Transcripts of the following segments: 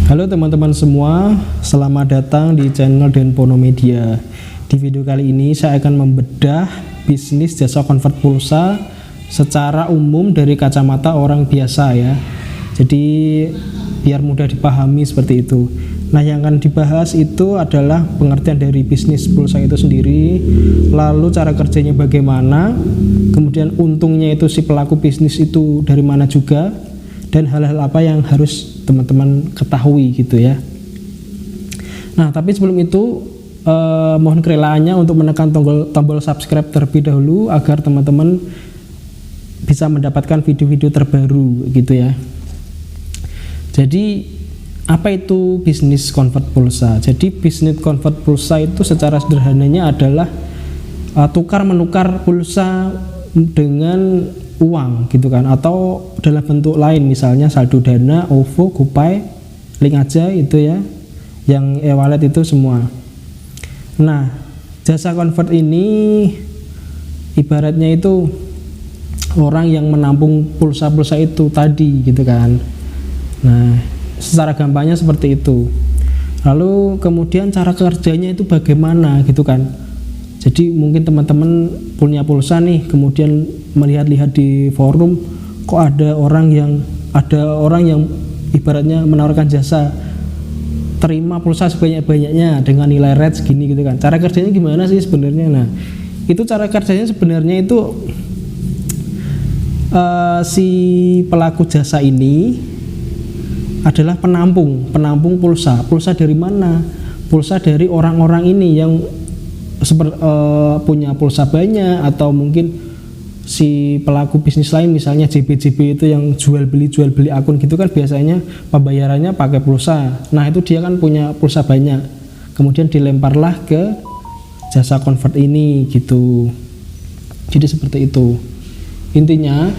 Halo teman-teman semua, selamat datang di channel Denpono Media. Di video kali ini saya akan membedah bisnis jasa convert pulsa secara umum dari kacamata orang biasa ya. Jadi biar mudah dipahami seperti itu. Nah, yang akan dibahas itu adalah pengertian dari bisnis pulsa itu sendiri, lalu cara kerjanya bagaimana, kemudian untungnya itu si pelaku bisnis itu dari mana juga, dan hal-hal apa yang harus teman-teman ketahui gitu ya. Nah, tapi sebelum itu mohon kerelaannya untuk menekan tombol subscribe terlebih dahulu agar teman-teman bisa mendapatkan video-video terbaru gitu ya. Jadi apa itu bisnis convert pulsa? Jadi bisnis convert pulsa itu secara sederhananya adalah tukar menukar pulsa dengan uang gitu kan, atau dalam bentuk lain misalnya saldo dana, OVO, GoPay, link aja itu ya, yang e-wallet itu semua. Nah, jasa convert ini ibaratnya itu orang yang menampung pulsa-pulsa itu tadi gitu kan. Nah, secara gampangnya seperti itu. Lalu kemudian cara kerjanya itu bagaimana gitu kan. Jadi mungkin teman-teman punya pulsa nih, kemudian melihat-lihat di forum kok ada orang yang ibaratnya menawarkan jasa terima pulsa sebanyak-banyaknya dengan nilai rate segini gitu kan. Cara kerjanya gimana sih sebenarnya? Nah, itu cara kerjanya sebenarnya itu si pelaku jasa ini adalah penampung pulsa. Pulsa dari mana? Pulsa dari orang-orang ini yang punya pulsa banyak, atau mungkin si pelaku bisnis lain misalnya JB itu yang jual beli akun gitu kan, biasanya pembayarannya pakai pulsa. Nah, itu dia kan punya pulsa banyak, kemudian dilemparlah ke jasa convert ini gitu. Jadi seperti itu intinya.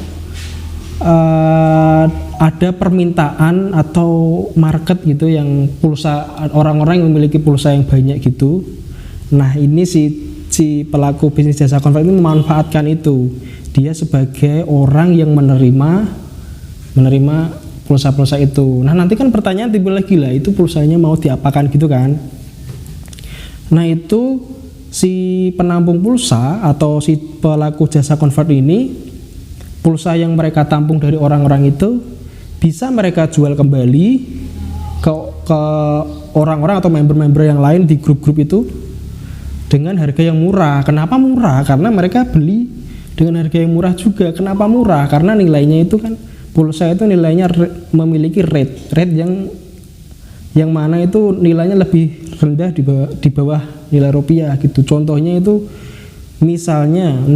Ada permintaan atau market gitu yang pulsa, orang-orang yang memiliki pulsa yang banyak gitu. Nah, ini si pelaku bisnis jasa convert ini memanfaatkan itu. Dia sebagai orang yang menerima pulsa-pulsa itu. Nah, nanti kan pertanyaan timbul lagi lah, itu pulsanya mau diapakan gitu kan. Nah, itu si penampung pulsa atau si pelaku jasa convert ini, pulsa yang mereka tampung dari orang-orang itu bisa mereka jual kembali ke orang-orang atau member-member yang lain di grup-grup itu dengan harga yang murah. Kenapa murah? Karena mereka beli dengan harga yang murah juga. Kenapa murah? Karena nilainya itu kan, pulsa itu nilainya memiliki rate yang mana itu nilainya lebih rendah di bawah nilai rupiah gitu. Contohnya itu misalnya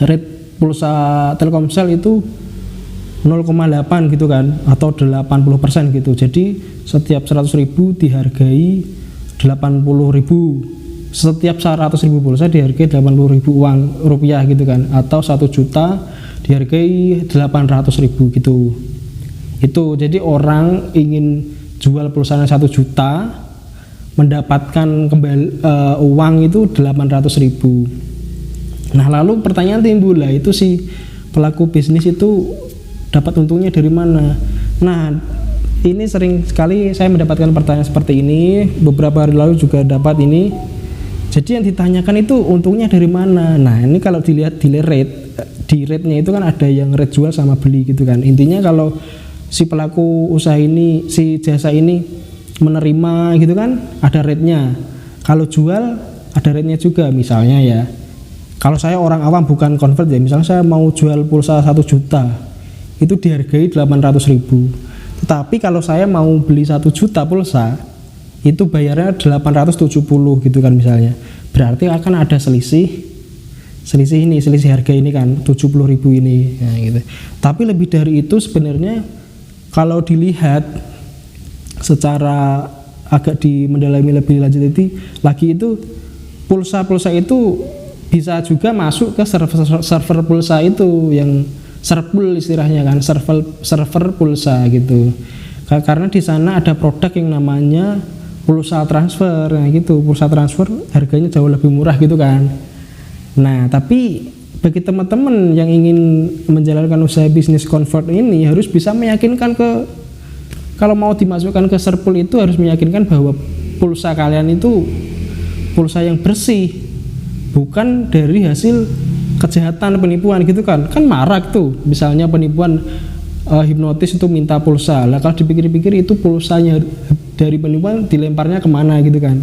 rate pulsa Telkomsel itu 0,8 gitu kan, atau 80% gitu. Jadi setiap 100.000 dihargai 80.000, setiap 100.000 pulsa dihargai 80.000 uang rupiah gitu kan, atau 1 juta dihargai 800.000 gitu. Itu jadi orang ingin jual pulsanya 1 juta mendapatkan kembali uang itu 800.000. Nah, lalu pertanyaan timbul lah, itu si pelaku bisnis itu dapat untungnya dari mana? Nah, ini sering sekali saya mendapatkan pertanyaan seperti ini. Beberapa hari lalu juga dapat ini. Jadi yang ditanyakan itu untungnya dari mana? Nah, ini kalau dilihat di rate-nya itu kan ada yang rate jual sama beli gitu kan. Intinya kalau si pelaku usaha ini, si jasa ini menerima gitu kan, ada rate-nya. Kalau jual ada rate-nya juga. Misalnya ya, kalau saya orang awam bukan convert ya, misalnya saya mau jual pulsa 1 juta, itu dihargai 800.000. Tetapi kalau saya mau beli 1 juta pulsa, itu bayarnya 870 gitu kan misalnya. Berarti akan ada selisih harga ini kan, 70.000 ini ya, gitu. Tapi lebih dari itu sebenarnya kalau dilihat secara agak mendalami lebih lanjut lagi itu pulsa-pulsa itu bisa juga masuk ke server pulsa itu, yang serpul istilahnya kan, server pulsa gitu. Karena di sana ada produk yang namanya pulsa transfer, nah gitu. Pulsa transfer harganya jauh lebih murah gitu kan. Nah, tapi bagi teman-teman yang ingin menjalankan usaha bisnis convert ini harus bisa meyakinkan ke kalau mau dimasukkan ke Serpul itu harus meyakinkan bahwa pulsa kalian itu pulsa yang bersih, bukan dari hasil kejahatan penipuan gitu kan marak tuh, misalnya penipuan hipnotis itu minta pulsa lah, kalau dipikir-pikir itu pulsanya dari penipuan dilemparnya kemana gitu kan.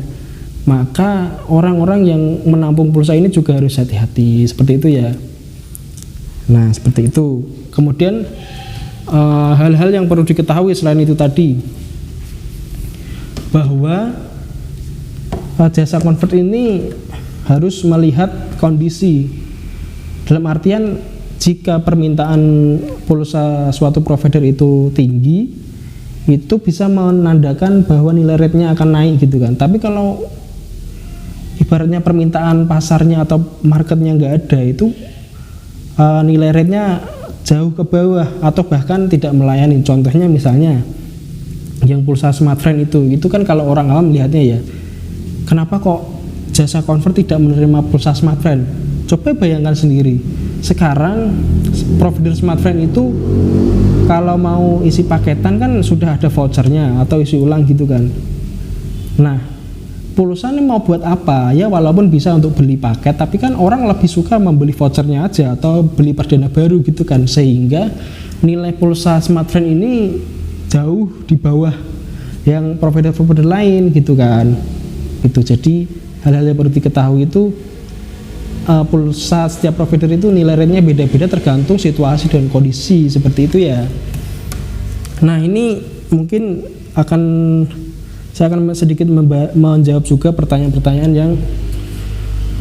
Maka orang-orang yang menampung pulsa ini juga harus hati-hati seperti itu ya. Nah seperti itu. Kemudian hal-hal yang perlu diketahui selain itu tadi, bahwa jasa convert ini harus melihat kondisi, dalam artian jika permintaan pulsa suatu provider itu tinggi, itu bisa menandakan bahwa nilai rate-nya akan naik gitu kan. Tapi kalau ibaratnya permintaan pasarnya atau marketnya nggak ada, itu nilai rate-nya jauh ke bawah atau bahkan tidak melayani. Contohnya misalnya yang pulsa smartphone itu kan kalau orang awam melihatnya ya, kenapa kok jasa convert tidak menerima pulsa smartphone? Coba bayangkan sendiri, sekarang provider smartphone itu kalau mau isi paketan kan sudah ada vouchernya atau isi ulang gitu kan. Nah pulsa ini mau buat apa ya, walaupun bisa untuk beli paket, tapi kan orang lebih suka membeli vouchernya aja atau beli perdana baru gitu kan, sehingga nilai pulsa smartphone ini jauh di bawah yang provider-provider lain gitu kan. Itu jadi hal-hal yang perlu diketahui itu, pulsa setiap provider itu nilai rate-nya beda-beda tergantung situasi dan kondisi seperti itu ya. Nah ini mungkin saya akan sedikit menjawab juga pertanyaan-pertanyaan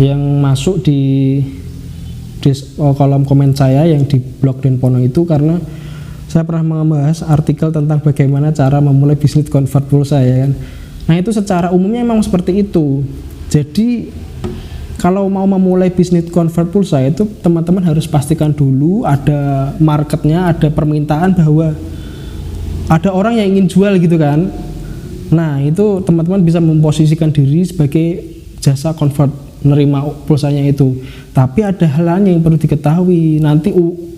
yang masuk di kolom komen saya yang di blog Denpono itu, karena saya pernah membahas artikel tentang bagaimana cara memulai bisnis convert pulsa ya kan. Nah itu secara umumnya memang seperti itu. Jadi kalau mau memulai bisnis convert pulsa itu teman-teman harus pastikan dulu ada marketnya, ada permintaan, bahwa ada orang yang ingin jual gitu kan. Nah itu teman-teman bisa memposisikan diri sebagai jasa convert, menerima pulsanya itu. Tapi ada hal lain yang perlu diketahui, nanti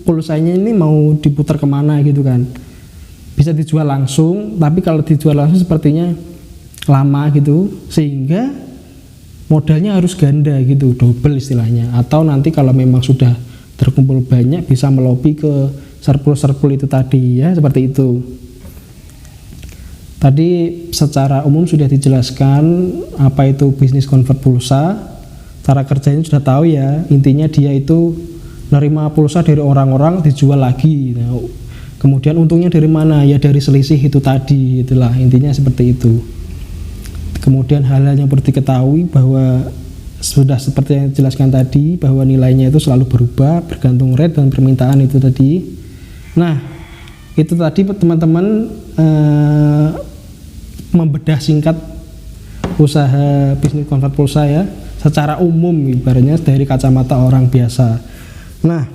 pulsanya ini mau diputar kemana gitu kan. Bisa dijual langsung, tapi kalau dijual langsung sepertinya lama gitu, sehingga modalnya harus ganda gitu, double istilahnya. Atau nanti kalau memang sudah terkumpul banyak bisa melobi ke Serpul itu tadi ya, seperti itu. Tadi secara umum sudah dijelaskan apa itu bisnis convert pulsa, cara kerjanya sudah tahu ya. Intinya dia itu nerima pulsa dari orang-orang, dijual lagi. Nah, kemudian untungnya dari mana? Ya dari selisih itu tadi, itulah intinya seperti itu. Kemudian hal-hal yang perlu diketahui bahwa sudah seperti yang dijelaskan tadi, bahwa nilainya itu selalu berubah bergantung rate dan permintaan itu tadi. Nah itu tadi teman-teman membedah singkat usaha bisnis convert pulsa ya, secara umum ibaratnya dari kacamata orang biasa. Nah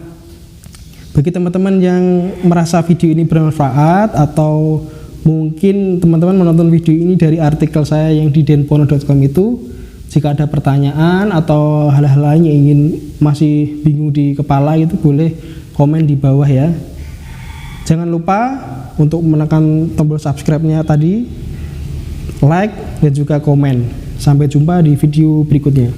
bagi teman-teman yang merasa video ini bermanfaat, atau mungkin teman-teman menonton video ini dari artikel saya yang di denpono.com itu, jika ada pertanyaan atau hal-hal lain yang ingin masih bingung di kepala itu, boleh komen di bawah ya. Jangan lupa untuk menekan tombol subscribe-nya tadi, like dan juga komen. Sampai jumpa di video berikutnya.